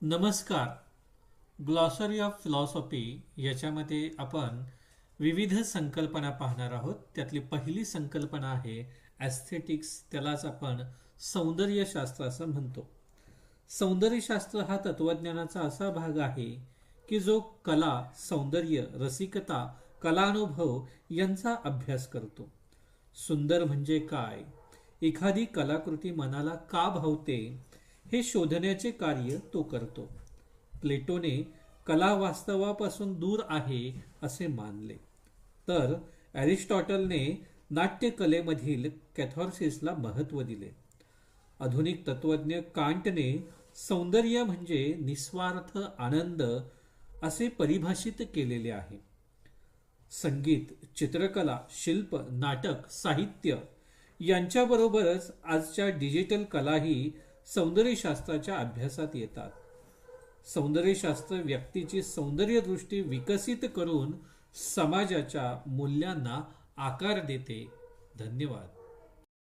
नमस्कार. Glossary of philosophy याच्यामध्ये आपण विविध संकल्पना पाहणार आहोत. त्यातली पहिली संकल्पना आहे ॲस्थेटिक्स. त्यालाच आपण सौंदर्यशास्त्र असं म्हणतो. सौंदर्यशास्त्र हा तत्वज्ञानाचा असा भाग आहे की जो कला, सौंदर्य, रसिकता, कलानुभव यांचा अभ्यास करतो. सुंदर म्हणजे काय, एखादी कलाकृती मनाला का भावते हे शोधण्याचे कार्य तो करतो. प्लेटोने कला वास्तवापासून दूर आहे असे मानले, तर ॲरिस्टॉटलने नाट्यकलेमधील कॅथार्सिसला महत्त्व दिले. आधुनिक तत्वज्ञ कांटने सौंदर्य म्हणजे निस्वार्थ आनंद असे परिभाषित केलेले आहे. संगीत, चित्रकला, शिल्प, नाटक, साहित्य यांच्याबरोबरच आजच्या डिजिटल कलाही सौंदर्यशास्त्राच्या अभ्यासात येतात. सौंदर्यशास्त्र व्यक्तीची सौंदर्यदृष्टी विकसित करून समाजाच्या मूल्यांना आकार देते. धन्यवाद.